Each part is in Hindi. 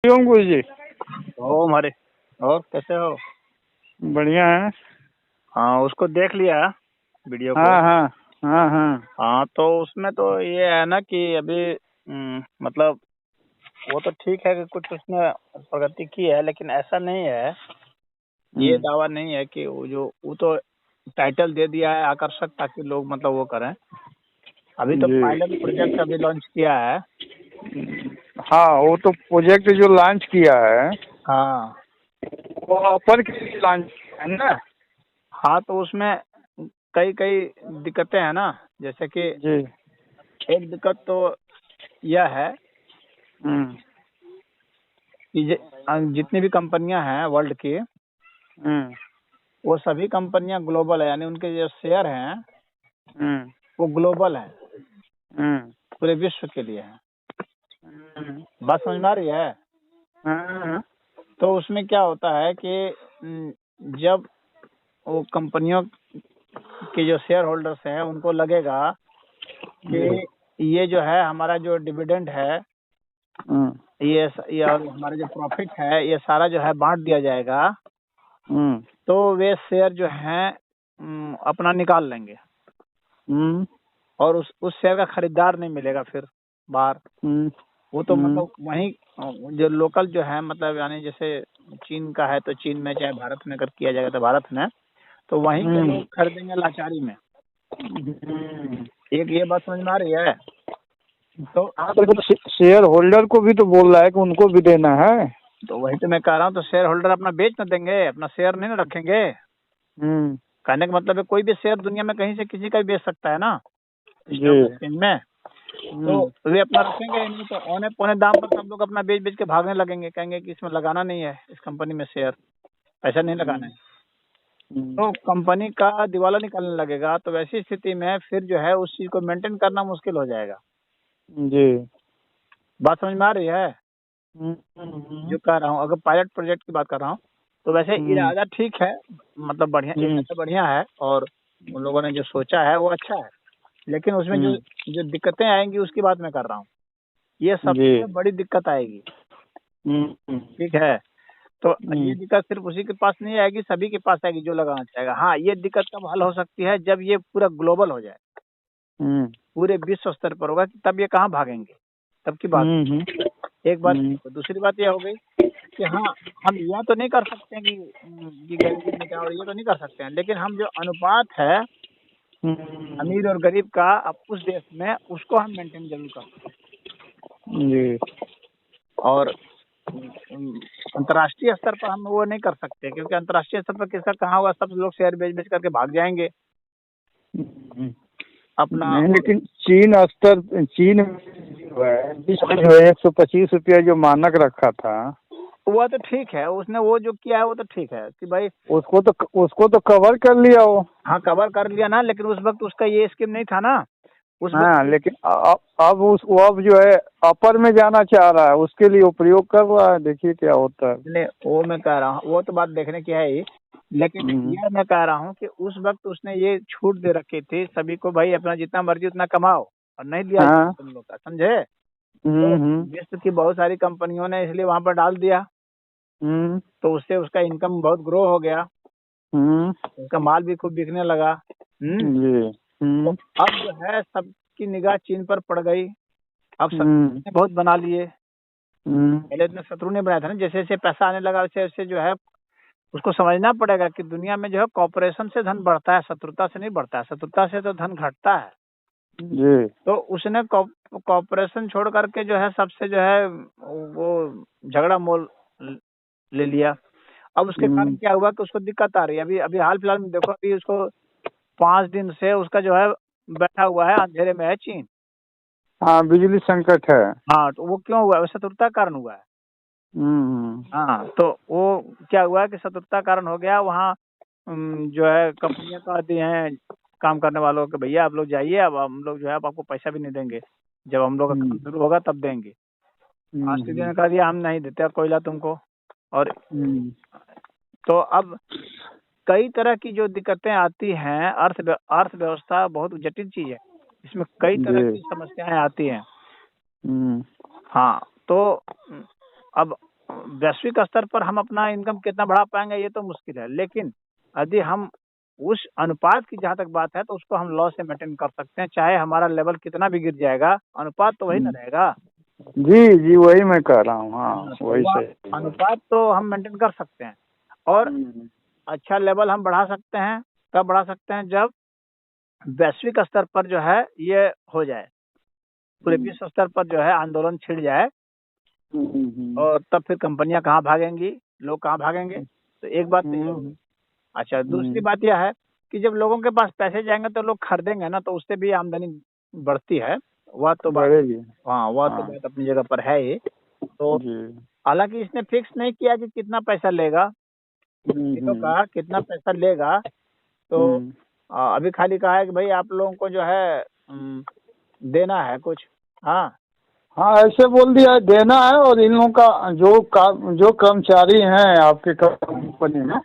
हरिओम गुरु जी। ओम हरे। और कैसे हो? बढ़िया है। हाँ, उसको देख लिया वीडियो को। हाँ हाँ हाँ हाँ हाँ, तो उसमें तो ये है ना कि अभी मतलब वो तो ठीक है कि कुछ उसने प्रगति की है, लेकिन ऐसा नहीं है, ये दावा नहीं है कि वो तो टाइटल दे दिया है आकर्षक ताकि लोग मतलब वो करें। अभी तो जी। पायलट प्रोजेक्ट अभी लॉन्च किया है। हाँ, वो तो प्रोजेक्ट जो लॉन्च किया है हाँ वो अपर के लिए लॉन्च किया है ना। हाँ, तो उसमें कई कई दिक्कतें हैं ना, जैसे कि जी। एक दिक्कत तो यह है हम्म कि जितनी भी कंपनियां हैं वर्ल्ड की, हम्म वो सभी कंपनियां ग्लोबल है, यानी उनके जो शेयर हैं हम्म वो ग्लोबल है, हम्म पूरे विश्व के लिए है। हम्म बात समझ में आ रही है? हाँ, तो उसमें क्या होता है कि जब वो कंपनियों के जो शेयर होल्डर्स हैं उनको लगेगा कि ये जो है हमारा जो डिविडेंड है, ये और हमारा जो प्रॉफिट है, ये सारा जो है बांट दिया जाएगा, हम्म तो वे शेयर जो हैं अपना निकाल लेंगे हम्म और उस शेयर का खरीदार नहीं मिलेगा फिर बाहर। हम्म वो तो मतलब वहीं जो लोकल जो है, मतलब यानी जैसे चीन का है तो चीन में, चाहे भारत में अगर किया जाएगा तो भारत में, तो वहीं के लोग खरीदेंगे लाचारी में। एक ये बात समझ में आ रही है? तो हाँ, तो शेयर होल्डर को भी तो बोल रहा है कि उनको भी देना है। तो वही तो मैं कह रहा हूँ, तो शेयर होल्डर अपना बेच न देंगे, अपना शेयर नहीं ना रखेंगे। कहने का मतलब है कोई भी शेयर दुनिया में कहीं से किसी का भी बेच सकता है ना, स्टॉक जी। एक्सचेंज में। तो वे अपना रखेंगे नहीं, तो औने पौने दाम पर सब लोग अपना बेच बेच के भागने लगेंगे, कहेंगे कि इसमें लगाना नहीं है, इस कंपनी में शेयर, पैसा नहीं लगाना है। तो कंपनी का दिवाला निकलने लगेगा, तो वैसी स्थिति में फिर जो है उस चीज को मेंटेन करना मुश्किल हो जाएगा। जी। बात समझ में आ रही है जो कह रहा हूँ? अगर पायलट प्रोजेक्ट की बात कर रहा हूँ, तो वैसे इरादा ठीक है, मतलब बढ़िया, इरादा बढ़िया है और उन लोगों ने जो सोचा है वो अच्छा है, लेकिन उसमें जो जो दिक्कतें आएंगी उसकी बात मैं कर रहा हूँ। ये सबसे बड़ी दिक्कत आएगी, ठीक है? तो ये दिक्कत सिर्फ उसी के पास नहीं आएगी, सभी के पास आएगी जो लगाना चाहेगा। हाँ, ये दिक्कत कब हल हो सकती है? जब ये पूरा ग्लोबल हो जाए, पूरे विश्व स्तर पर होगा, कि तब ये कहाँ भागेंगे, तब की बात। एक बात। तो दूसरी बात यह हो गई कि हाँ, हम यह तो नहीं कर सकते हैं कि गरीबी मिटाओ, और ये तो नहीं कर सकते हैं, लेकिन हम जो अनुपात है अमीर और गरीब का अब उस देश में, उसको हम मेंटेन जरूर कर सकते जी। हैं। और अंतर्राष्ट्रीय स्तर पर हम वो नहीं कर सकते, क्योंकि अंतर्राष्ट्रीय स्तर पर किसका कहाँ हुआ, सब लोग शेयर बेच बेच करके भाग जाएंगे अपना। नहीं, लेकिन चीन में जो है 125 रुपया जो मानक रखा था, वो तो ठीक है, उसने वो जो किया है वो तो ठीक है कि भाई उसको तो कवर कर लिया वो। हाँ, कवर कर लिया ना, लेकिन उस वक्त उसका ये स्कीम नहीं था ना उस हाँ, वक्त। लेकिन अब जो है अपर में जाना चाह रहा है, उसके लिए वो प्रयोग कर रहा है, देखिए क्या होता है। वो मैं कह रहा हूँ, वो तो बात देखने की है ही, लेकिन ये मैं कह रहा हूँ कि उस वक्त उसने ये छूट दे रखी थी सभी को, भाई अपना जितना मर्जी उतना कमाओ, और नहीं दिया हाँ। तुम लोग का, समझे? तो विश्व की बहुत सारी कंपनियों ने इसलिए वहां पर डाल दिया, तो उससे उसका इनकम बहुत ग्रो हो गया, उसका माल भी खूब बिकने लगा। जी। तो अब जो है सबकी निगाह चीन पर पड़ गई। अब शत्रु ने बहुत बना लिए, पहले इतने शत्रु नहीं बनाया था ना। जैसे जैसे पैसा आने लगा वैसे वैसे जो है उसको समझना पड़ेगा कि दुनिया में जो है कॉपरेशन से धन बढ़ता है, शत्रुता से नहीं बढ़ता है, शत्रुता से तो धन घटता है। जी। तो उसने कॉपरेशन छोड़ करके जो है सबसे जो है वो झगड़ा मोल ले लिया। अब उसके कारण क्या हुआ कि उसको दिक्कत आ रही है। अभी अभी हाल फिलहाल में देखो, अभी उसको 5 दिन से उसका जो है बैठा हुआ है, अंधेरे में है चीन। हाँ, बिजली संकट है। हाँ, तो वो क्यों हुआ है? वो शत्रुता के कारण हुआ है। हाँ, तो वो क्या हुआ है कि शत्रुता कारण हो गया वहाँ। जो है कंपनियां तो आती हैं काम करने वालों के, भैया आप लोग जाइए, अब हम लोग जो है अब आपको पैसा भी नहीं देंगे, जब हम लोग का काम शुरू होगा तब देंगे। ऑस्ट्रेलिया ने कह दिया हम नहीं देते कोयला तुमको। और तो अब कई तरह की जो दिक्कतें आती हैं, अर्थव्यवस्था बहुत जटिल चीज है, इसमें कई तरह की समस्याएं आती हैं। हाँ, तो अब वैश्विक स्तर पर हम अपना इनकम कितना बढ़ा पाएंगे ये तो मुश्किल है, लेकिन यदि हम उस अनुपात की जहाँ तक बात है तो उसको हम लॉ से मेंटेन कर सकते हैं, चाहे हमारा लेवल कितना भी गिर जाएगा, अनुपात तो वही ना रहेगा। जी जी, वही मैं कह रहा हूँ। हाँ, हाँ, तो वही वह सही। अनुपात तो हम मेंटेन कर सकते हैं। और अच्छा लेवल हम बढ़ा सकते हैं, कब बढ़ा सकते हैं, जब वैश्विक स्तर पर जो है ये हो जाए, पूरे विश्व स्तर पर जो है आंदोलन छिड़ जाए, और तब फिर कंपनियां कहाँ भागेंगी, लोग कहाँ भागेंगे। तो एक बात तो ये होगी। अच्छा, दूसरी बात यह है कि जब लोगों के पास पैसे जाएंगे तो लोग खरीदेंगे ना, तो उससे भी आमदनी बढ़ती है। वह तो बात, बढ़ेगी। हाँ वह तो हाँ बात अपनी जगह पर है ही। तो जी। हालांकि इसने फिक्स नहीं किया कि कितना पैसा लेगा, किलो का कितना पैसा लेगा। तो अभी खाली कहा है कि भाई आप लोगों को जो है देना है कुछ। हाँ हाँ, ऐसे बोल दिया है, देना है। और इन लोगों का जो कर्मचारी हैं आपके कंपनी में,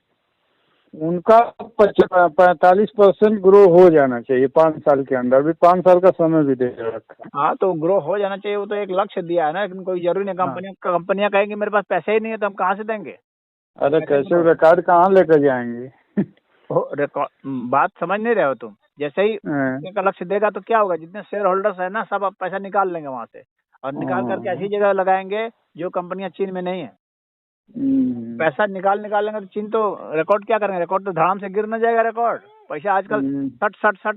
उनका 45% ग्रो हो जाना चाहिए 5 साल के अंदर। भी 5 साल का समय भी दे रखा है। हाँ, तो ग्रो हो जाना चाहिए, वो तो एक लक्ष्य दिया है ना, लेकिन कोई जरूरी नहीं। हाँ। कंपनियां कहेंगी मेरे पास पैसे ही नहीं है तो हम कहाँ से देंगे। अरे कैसे कैसे ग्रो रिकॉर्ड कहाँ लेकर जाएंगे? रिकॉर्ड, बात समझ नहीं रहे हो तुम। जैसे ही हाँ, का लक्ष्य देगा तो क्या होगा, जितने शेयर होल्डर्स है ना सब अब पैसा निकाल लेंगे वहां से, और निकाल करके ऐसी जगह लगाएंगे जो कंपनियां चीन में नहीं है। पैसा निकाल लेंगे तो चीन तो रिकॉर्ड क्या करेंगे, रिकॉर्ड तो धड़ाम से गिर न जाएगा रिकॉर्ड। पैसा आजकल 60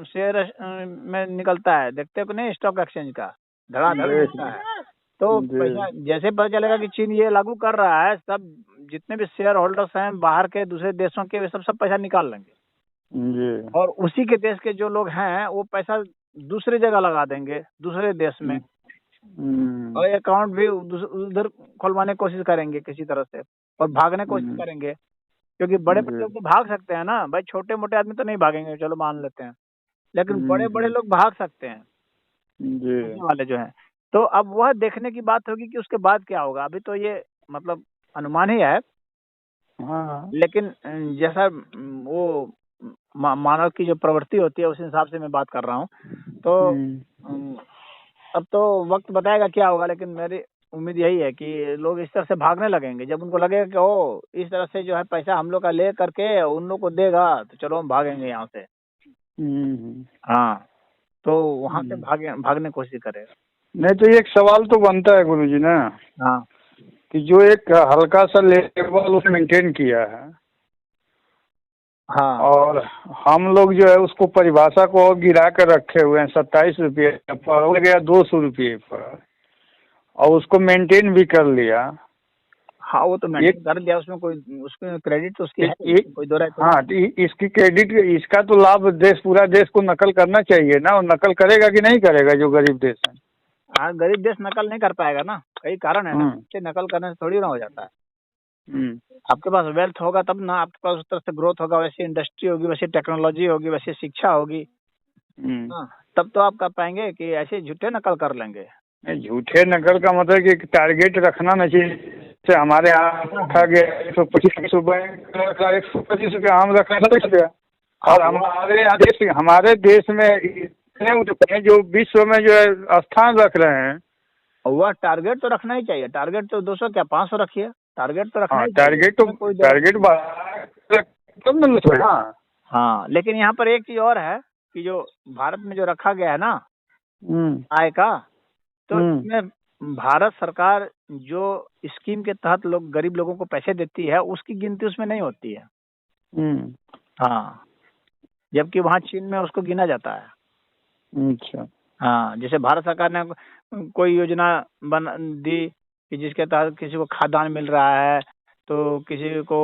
शेयर में निकलता है, देखते हो कि नहीं, स्टॉक एक्सचेंज का धड़ाधड़ मिलता है। तो पैसा जैसे पता चलेगा कि चीन ये लागू कर रहा है, सब जितने भी शेयर होल्डर्स हैं बाहर के दूसरे देशों के, वे सब पैसा निकाल लेंगे। जी। और उसी के देश के जो लोग हैं वो पैसा दूसरी जगह लगा देंगे, दूसरे देश में, और अकाउंट भी उधर खुलवाने की कोशिश करेंगे किसी तरह से, और भागने की कोशिश करेंगे। क्योंकि बड़े बड़े लोग तो भाग सकते हैं ना भाई, छोटे मोटे आदमी तो नहीं भागेंगे, चलो मान लेते हैं, लेकिन बड़े बड़े लोग भाग सकते हैं, जी। वाले जो हैं। तो अब वह देखने की बात होगी कि उसके बाद क्या होगा। अभी तो ये मतलब अनुमान ही है, हाँ। लेकिन जैसा वो मानव की जो प्रवृत्ति होती है उस हिसाब से मैं बात कर रहा हूँ। तो अब तो वक्त बताएगा क्या होगा, लेकिन मेरी उम्मीद यही है कि लोग इस तरह से भागने लगेंगे जब उनको लगेगा कि ओ इस तरह से जो है पैसा हम लोग का ले करके उन लोग को देगा, तो चलो हम भागेंगे यहाँ से। हाँ, तो वहाँ से भागने की कोशिश करेगा। नहीं तो एक सवाल तो बनता है गुरुजी ना, हाँ कि जो एक हल्का सा लेवल उसने मेंटेन किया है, हाँ, और हम लोग जो है उसको परिभाषा को और गिरा कर रखे हुए हैं 27 रुपये पर, हो गया 200 रुपये पर, और उसको मेंटेन भी कर लिया। हाँ वो तो मेंटेन कर दिया, उसमें कोई, उसमें क्रेडिट तो उसकी है, कोई दो राय तो। हाँ, तो इसकी क्रेडिट, इसका तो लाभ पूरा देश को नकल करना चाहिए ना, और नकल करेगा कि नहीं करेगा जो गरीब देश है? हाँ, गरीब देश नकल नहीं कर पाएगा ना, कई कारण है ना, नकल करने से थोड़ी ना हो जाता है। आपके पास वेल्थ होगा तब ना, आपके पास उस तरह से ग्रोथ होगा, वैसी इंडस्ट्री होगी, वैसी टेक्नोलॉजी होगी, वैसी शिक्षा होगी। हाँ, तब तो आप कर पाएंगे कि ऐसे झूठे नकल कर लेंगे। झूठे नकल का मतलब कि टारगेट रखना ना चाहिए। जैसे हमारे यहाँ रखा गया 125 रुपये, 125 रुपये आम रखा गया, और हमारे देश में इतने उद्योग हैं जो विश्व में जो है स्थान रख रहे हैं। वह टारगेट तो रखना ही चाहिए, टारगेट तो 200 क्या 500 रखिए, टारगेट तो रखना ही टारगेट तो कोई टारगेट तब न। हाँ, लेकिन यहाँ पर एक चीज और है कि जो भारत में जो रखा गया है ना आय का, तो इसमें भारत सरकार जो स्कीम के तहत लोग गरीब लोगों को पैसे देती है उसकी गिनती उसमें नहीं होती है। हाँ, जबकि वहाँ चीन में उसको गिना जाता है। अच्छा। हाँ, जैसे भारत सरकार ने कोई योजना बना दी कि जिसके तहत किसी को खाद्यान्न मिल रहा है, तो किसी को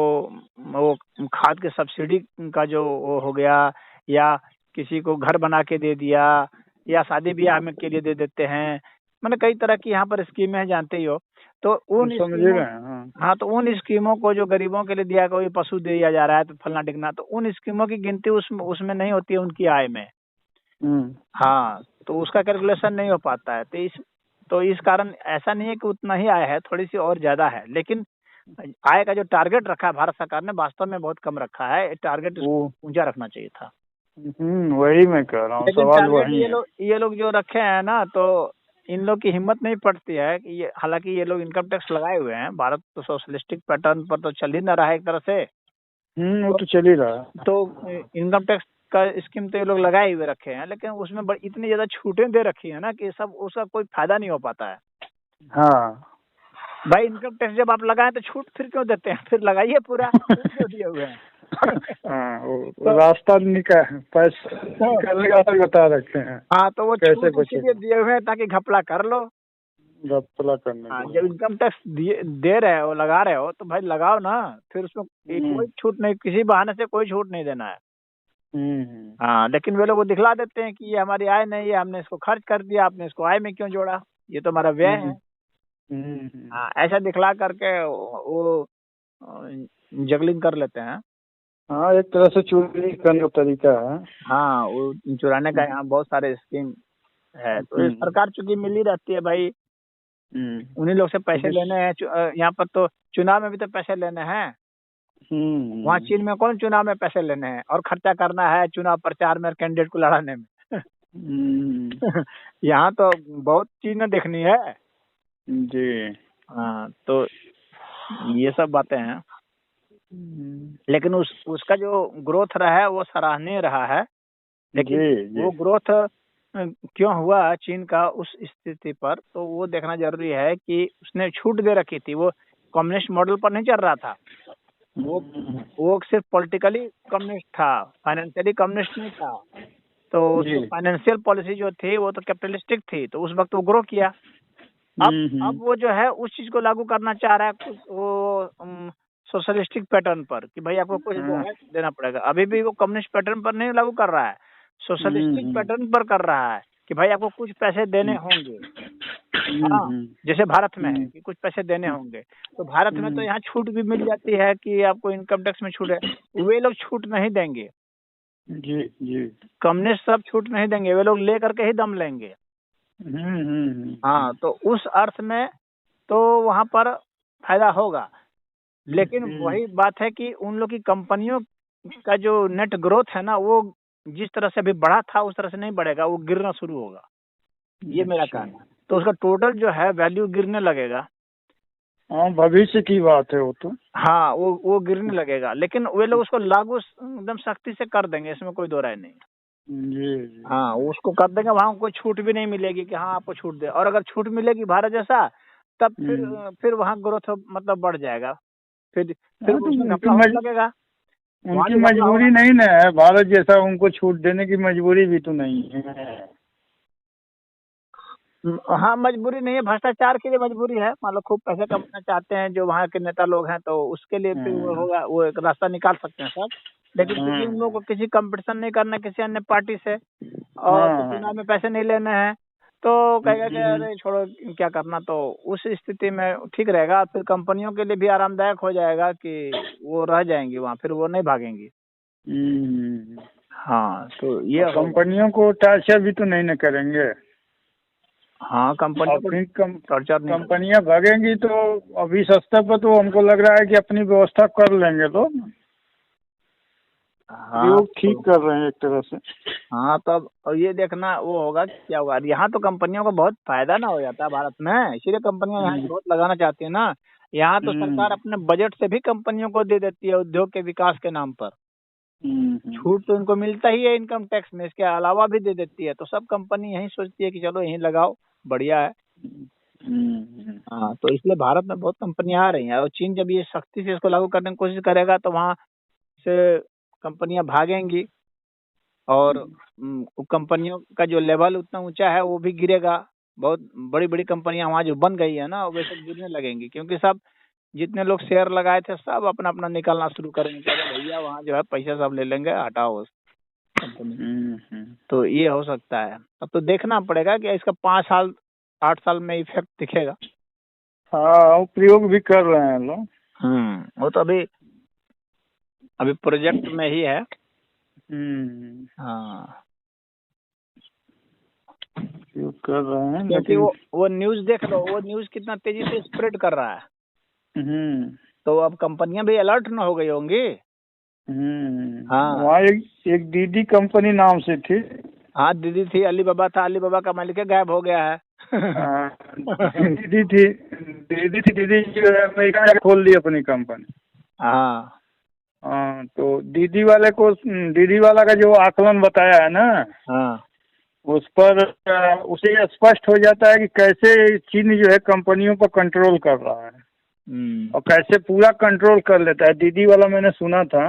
वो खाद के सब्सिडी का जो वो हो गया, या किसी को घर बना के दे दिया, या शादी ब्याह में के लिए दे देते हैं, मैंने कई तरह की यहाँ पर स्कीमें हैं, जानते ही हो। तो उन स्कीमों, हाँ, तो उन स्कीमों को जो गरीबों के लिए दिया, कोई पशु दिया जा रहा है तो फलना टिकना, तो उन स्कीमों की गिनती उसमें नहीं होती है उनकी आय में। हाँ, तो उसका कैलकुलेशन नहीं हो पाता है। तो इस कारण ऐसा नहीं है कि उतना ही आय है, थोड़ी सी और ज्यादा है, लेकिन आय का जो टारगेट रखा है भारत सरकार ने वास्तव में बहुत कम रखा है, टारगेट ऊंचा रखना चाहिए था। वही मैं कह रहा हूँ, सवाल वही है। ये लोग जो रखे हैं ना, तो इन लोग की हिम्मत नहीं पड़ती है कि ये, हालांकि ये लोग इनकम टैक्स लगाए हुए हैं, भारत तो सोशलिस्टिक पैटर्न पर तो चल ही ना रहा है एक तरह से। वो तो चल ही रहा है। तो इनकम टैक्स का स्कीम तो ये लोग लगाए हुए रखे हैं, लेकिन उसमें इतनी ज्यादा छूटें दे रखी है ना कि सब उसका कोई फायदा नहीं हो पाता है। हाँ भाई इनकम टैक्स जब आप लगाए तो छूट फिर क्यों देते हैं, फिर लगाइए पूरा, छूट क्यों दिए हुए हैं। हाँ, वो तो रास्ता निकाल पैसा निकालने का बता रखे हैं। हाँ, तो वो कैसे छूट इसीलिए दिए हुए हैं ताकि घपला कर लो। घपला करने हाँ, के जब लिए। इनकम टैक्स दे रहे हो, लगा रहे हो, तो भाई लगाओ ना, फिर उसमें कोई छूट नहीं, किसी बहाने से कोई छूट नहीं देना है। हाँ, लेकिन वे लोग वो दिखला देते हैं कि ये हमारी आय नहीं है, हमने इसको खर्च कर दिया, आपने इसको आय में क्यों जोड़ा, ये तो हमारा व्यय है। हाँ, ऐसा दिखला करके वो जगलिंग कर लेते हैं। हाँ, एक तरह से चोरी करने का तरीका है। हाँ, वो चुराने का यहाँ बहुत सारे स्कीम है। तो ये सरकार चूंकि मिली रहती है भाई, उन्हीं लोग से पैसे लेने हैं। यहाँ पर तो चुनाव में भी तो पैसे लेने हैं। वहाँ चीन में कौन चुनाव में पैसे लेने हैं और खर्चा करना है चुनाव प्रचार में, कैंडिडेट को लड़ाने में। यहाँ तो बहुत चीजें देखनी है जी। हाँ, तो ये सब बातें हैं। लेकिन उसका जो ग्रोथ रहा है वो सराहनीय रहा है। लेकिन जी। वो ग्रोथ क्यों हुआ चीन का उस स्थिति पर, तो वो देखना जरूरी है कि उसने छूट दे रखी थी। वो कम्युनिस्ट मॉडल पर नहीं चल रहा था। वो सिर्फ पॉलिटिकली कम्युनिस्ट था, फाइनेंशियली कम्युनिस्ट नहीं था। तो फाइनेंशियल पॉलिसी जो थी वो तो कैपिटलिस्टिक थी, तो उस वक्त वो ग्रो किया। अब वो जो है उस चीज को लागू करना चाह रहा है, वो सोशलिस्टिक पैटर्न पर, कि भाई आपको कुछ देना पड़ेगा। अभी भी वो कम्युनिस्ट पैटर्न पर नहीं लागू कर रहा है, सोशलिस्टिक पैटर्न पर कर रहा है कि भाई आपको कुछ पैसे देने होंगे। हाँ, जैसे भारत में है कि कुछ पैसे देने होंगे। तो भारत में तो यहाँ छूट भी मिल जाती है कि आपको इनकम टैक्स में छूट है, वे लोग छूट नहीं देंगे। जी जी। कम्युनिस्ट सब छूट नहीं देंगे, वे लोग ले करके ही दम लेंगे। हाँ, तो उस अर्थ में तो वहाँ पर फायदा होगा। लेकिन वही बात है कि उन लोग की कंपनियों का जो नेट ग्रोथ है ना, वो जिस तरह से अभी बढ़ा था उस तरह से नहीं बढ़ेगा, वो गिरना शुरू होगा। ये मेरा कहना है। तो उसका टोटल जो है वैल्यू गिरने लगेगा। हाँ, भविष्य की बात है वो तो। हाँ, वो गिरने लगेगा, लेकिन वे लोग उसको लागू एकदम सख्ती से कर देंगे, इसमें कोई दो राय नहीं। जी। हाँ, उसको कर देंगे, वहाँ कोई छूट भी नहीं मिलेगी कि हाँ आपको छूट दे। और अगर छूट मिलेगी भारत जैसा, तब फिर वहाँ ग्रोथ मतलब बढ़ जाएगा। फिर लगेगा। उनकी मजबूरी नहीं ना है भारत जैसा, उनको छूट देने की मजबूरी भी तो नहीं है। हाँ, मजबूरी नहीं है, भ्रष्टाचार के लिए मजबूरी है। मान लो खूब पैसे कमाना चाहते हैं जो वहाँ के नेता लोग हैं, तो उसके लिए फिर वो होगा, वो एक रास्ता निकाल सकते हैं सब। लेकिन क्योंकि उन लोगों को किसी कंपटीशन नहीं करना किसी अन्य पार्टी से, और चुनाव में पैसे नहीं लेने हैं, तो कहेगा कि अरे छोड़ो क्या करना। तो उस स्थिति में ठीक रहेगा। फिर कंपनियों के लिए भी आरामदायक हो जाएगा कि वो रह जाएंगी वहाँ, फिर वो नहीं भागेंगी। हाँ, तो ये कंपनियों को टॉर्चर भी तो नहीं न करेंगे। हाँ, कंपनियां भागेंगी तो अभी सस्ता पर तो हमको लग रहा है कि अपनी व्यवस्था कर लेंगे लोग। हाँ, ठीक कर रहे हैं एक तरह से। हाँ, तब और ये देखना वो होगा क्या होगा। यहाँ तो कंपनियों को बहुत फायदा ना हो जाता है भारत में, इसीलिए कंपनियां यहाँ बहुत लगाना चाहती है ना। यहाँ तो सरकार अपने बजट से भी कंपनियों को दे देती है उद्योग के विकास के नाम पर। छूट तो इनको मिलता ही है इनकम टैक्स में, इसके अलावा भी दे देती है। तो सब कंपनी यही सोचती है कि चलो यहीं लगाओ, बढ़िया है। हाँ, तो इसलिए भारत में बहुत कंपनियां आ रही हैं। और चीन जब ये सख्ती से इसको लागू करने की कोशिश करेगा तो वहाँ से कंपनियां भागेंगी, और कंपनियों का जो लेवल उतना ऊंचा है वो भी गिरेगा। बहुत बड़ी बड़ी कंपनियां वहाँ जो बन गई है ना, वो सब गिरने लगेंगी, क्योंकि सब जितने लोग शेयर लगाए थे सब अपना अपना निकालना शुरू करेंगे। भैया वहाँ जो है पैसा सब ले लेंगे, हटाओ उस कंपनी। तो ये हो सकता है। अब तो देखना पड़ेगा कि इसका 5 साल 8 साल में इफेक्ट दिखेगा। हाँ, प्रयोग भी कर रहे हैं लोग। वो तो अभी प्रोजेक्ट में ही है। हाँ, प्रयोग कर रहे हैं, क्योंकि वो न्यूज देख लो, वो न्यूज कितना तेजी से स्प्रेड कर रहा है। तो अब कंपनियां भी अलर्ट न हो गई होंगी। हाँ, वहाँ एक दीदी कंपनी नाम से थी। हाँ दीदी थी, अली बाबा था, अली बाबा का मालिक गायब हो गया है। दीदी थी, दीदी जो है अमेरिका में खोल ली अपनी कंपनी। हाँ हाँ, तो दीदी वाला का जो आकलन बताया है ना, हाँ उस पर उसे स्पष्ट हो जाता है कि कैसे चीन जो है कंपनियों पर कंट्रोल कर रहा है और कैसे पूरा कंट्रोल कर लेता है। दीदी वाला मैंने सुना था।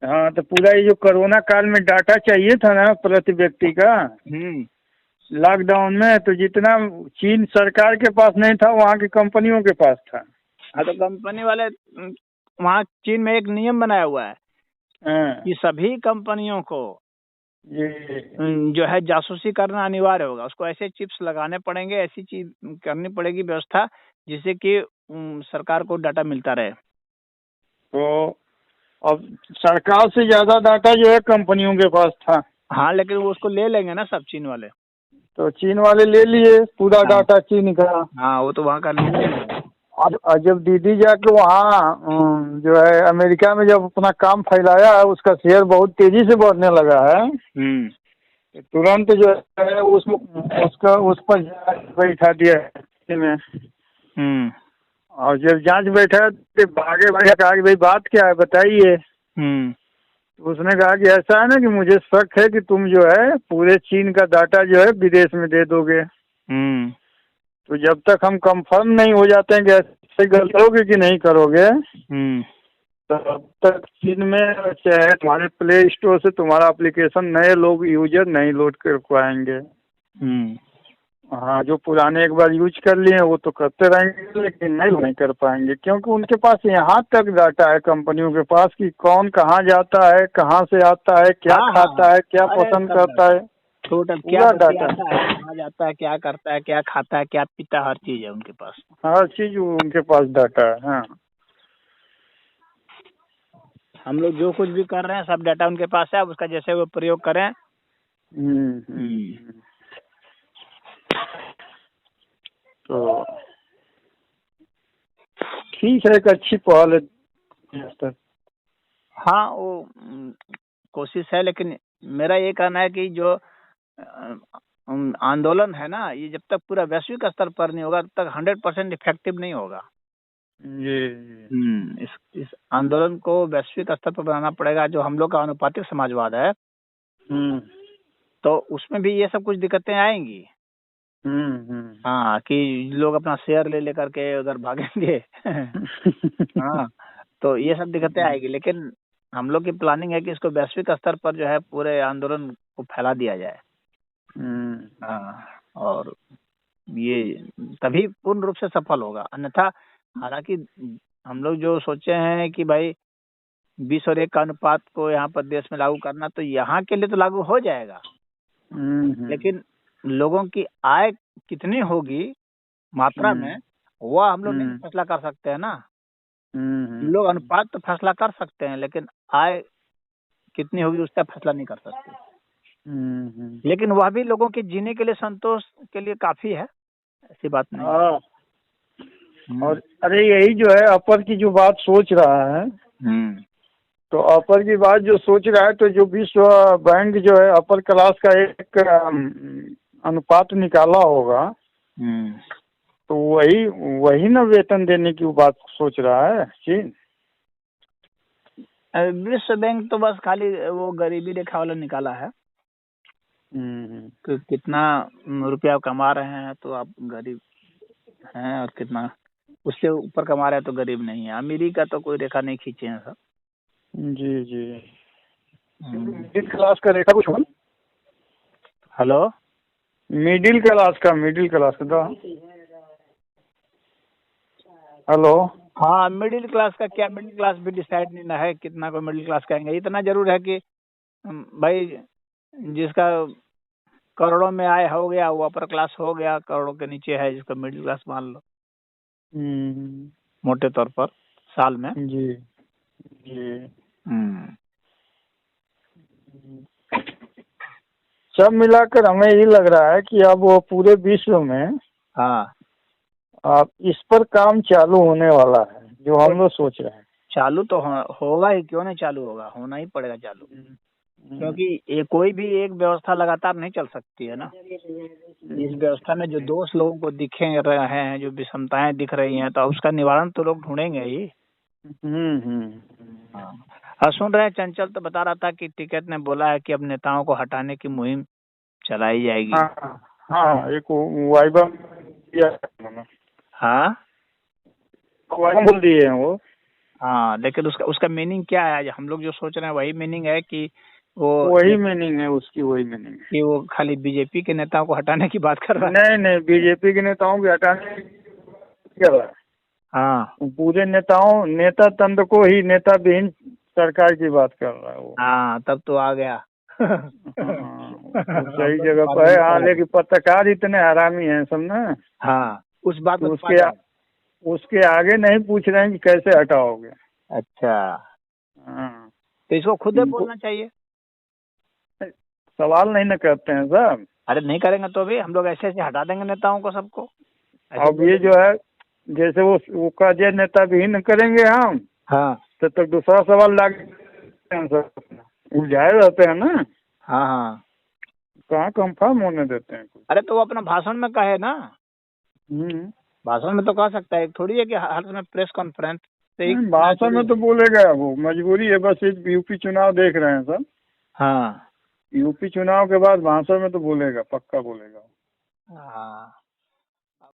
हाँ, तो पूरा ये जो कोरोना काल में डाटा चाहिए था ना प्रति व्यक्ति का, लॉकडाउन में, तो जितना चीन सरकार के पास नहीं था वहाँ की कंपनियों के पास था। हाँ, तो कंपनी वाले वहाँ चीन में एक नियम बनाया हुआ है कि सभी कंपनियों को जो है जासूसी करना अनिवार्य होगा। उसको ऐसे चिप्स लगाने पड़ेंगे, ऐसी चीज करनी पड़ेगी व्यवस्था जिससे कि सरकार को डाटा मिलता रहे। तो अब सरकार से ज्यादा डाटा जो है कंपनियों के पास था। हाँ, लेकिन वो उसको ले लेंगे ना सब चीन वाले। तो चीन वाले ले लिए पूरा डाटा चीन का। हाँ, वो तो वहाँ का नियम है। और जब दीदी जाके वहाँ जो है अमेरिका में जब अपना काम फैलाया है, उसका शेयर बहुत तेजी से बढ़ने लगा है। तुरंत जो है उस पर जांच बैठा दिया में। और जब जांच बैठा तो भागे कहा कि भाई बात क्या है बताइए। उसने कहा कि ऐसा है ना कि मुझे शक है कि तुम जो है पूरे चीन का डाटा जो है विदेश में दे दोगे। तो जब तक हम कंफर्म नहीं हो जाते हैं कि ऐसे गलत करोगे कि नहीं करोगे, तब तक चीन में चाहे तुम्हारे प्ले स्टोर से तुम्हारा एप्लीकेशन नए लोग यूजर नहीं लोड कर पाएंगे। हाँ, जो पुराने एक बार यूज कर लिए वो तो करते रहेंगे, लेकिन नहीं कर पाएंगे, क्योंकि उनके पास यहाँ तक डाटा है कंपनियों के पास कि कौन कहाँ जाता है, कहाँ से आता है, क्या खाता है, क्या पसंद करता है, टोटल क्या डाटा है, कहाँ जाता है, क्या करता है, क्या खाता है, क्या पीता है, हर चीज है उनके पास। हर चीज उनके पास डाटा है। हाँ, हम लोग जो कुछ भी कर रहे हैं सब डाटा उनके पास है, उसका जैसे वो प्रयोग करें। तो ठीक है, एक अच्छी पहल है। हाँ, वो कोशिश है, लेकिन मेरा ये कहना है कि जो आंदोलन है ना, ये जब तक पूरा वैश्विक स्तर पर नहीं होगा तब तक 100% इफेक्टिव नहीं होगा। इस आंदोलन को वैश्विक स्तर पर बनाना पड़ेगा। जो हम लोग का अनुपातिक समाजवाद है, तो उसमें भी ये सब कुछ दिक्कतें आएंगी। हाँ, कि लोग अपना शेयर ले लेकर के उधर भागेंगे। हाँ, तो ये सब दिक्कतें आएगी, लेकिन हम लोग की प्लानिंग है कि इसको वैश्विक स्तर पर जो है पूरे आंदोलन को फैला दिया जाए। हाँ, और ये तभी पूर्ण रूप से सफल होगा। अन्यथा हालांकि हम लोग जो सोचे हैं कि भाई 20:1 का अनुपात को यहाँ पर देश में लागू करना, तो यहाँ के लिए तो लागू हो जाएगा, लेकिन लोगों की आय कितनी होगी मात्रा में, वह हम लोग नहीं फैसला कर सकते हैं ना। लोग अनुपात तो फैसला कर सकते हैं, लेकिन आय कितनी होगी उसका फैसला नहीं कर सकते। लेकिन वह भी लोगों के जीने के लिए, संतोष के लिए काफी है, ऐसी बात नहीं। और अरे यही जो है अपर की जो बात सोच रहा है, तो अपर की बात जो सोच रहा है, तो जो विश्व बैंक जो है अपर क्लास का एक अनुपात निकाला होगा, तो वही ना वेतन देने की बात सोच रहा है चीन। विश्व बैंक तो बस खाली वो गरीबी रेखा वाला निकाला है कि कितना रुपया कमा रहे हैं तो आप गरीब हैं, और कितना उससे ऊपर कमा रहे हैं तो गरीब नहीं है। अमीरी का तो कोई रेखा नहीं खींचे हैं सर। जी मिडिल क्लास का रेखा कुछ होगा। हेलो, मिडिल क्लास का हेलो। हाँ, मिडिल क्लास का क्या, मिडिल क्लास भी डिसाइड नहीं ना है कितना को मिडिल क्लास कहेंगे। इतना जरूर है कि भाई जिसका करोड़ों में आय हो गया वो अपर क्लास हो गया, करोड़ों के नीचे है जिसका मिडिल क्लास मान लो मोटे तौर पर साल में। जी सब मिलाकर हमें ये लग रहा है कि अब वो पूरे विश्व में इस पर काम चालू होने वाला है, जो हम लोग सोच रहे हैं। चालू तो होगा ही, क्यों नहीं चालू होगा, होना ही पड़ेगा चालू। क्योंकि ये कोई भी एक व्यवस्था लगातार नहीं चल सकती है ना। इस व्यवस्था में जो दोष लोगों को दिखे रहे हैं, जो विषमताएं दिख रही हैं, तो उसका निवारण तो लोग ढूंढेंगे ही। हाँ। और सुन रहे हैं चंचल तो बता रहा था कि टिकैत ने बोला है कि अब नेताओं को हटाने की मुहिम चलाई जाएगी। हाँ हाँ, एक वाइबा किया है। हाँ वाइबा बोल दिए हैं वो। हाँ, लेकिन उसका मीनिंग क्या है? आज हम लोग जो सोच रहे हैं वही मीनिंग है कि वो वही मीनिंग है उसकी, वही मीनिंग है कि वो खाली बीजेपी के नेताओं को हटाने की बात कर रहा है। नहीं नहीं, बीजेपी के नेताओं को हटाने कर रहा है। हाँ पूरे नेता तंत्र को ही नेता विहीन सरकार की बात कर रहा है वो। हाँ, तब तो आ गया। हाँ, वो सही जगह पर है। हाँ, लेकिन पत्रकार इतने हरामी हैं सब ना। हाँ, उस बात तो में उसके आगे नहीं पूछ रहे हैं कि कैसे हटाओगे। अच्छा, हाँ, तो इसको खुद ही बोलना चाहिए। सवाल नहीं न करते हैं सब। अरे नहीं करेंगे तो भी हम लोग ऐसे ऐसे हटा देंगे नेताओं को, सबको। अब ये जो है, जैसे वो का जे नेता विहीन करेंगे हम, हाँ तो दूसरा सवाल लागे उलझाए रहते हैं ना। हाँ हाँ, कहाँ कंफर्म होने देते हैं कुछ। अरे तो वो अपना भाषण में कहे ना। भाषण में तो कह सकता है, थोड़ी है कि हर समय प्रेस कॉन्फ्रेंस से ही। भाषण में तो बोलेगा, वो मजबूरी है। बस यूपी चुनाव देख रहे हैं सब। हाँ यूपी चुनाव के बाद भाषण में तो बोलेगा, पक्का बोलेगा। हाँ।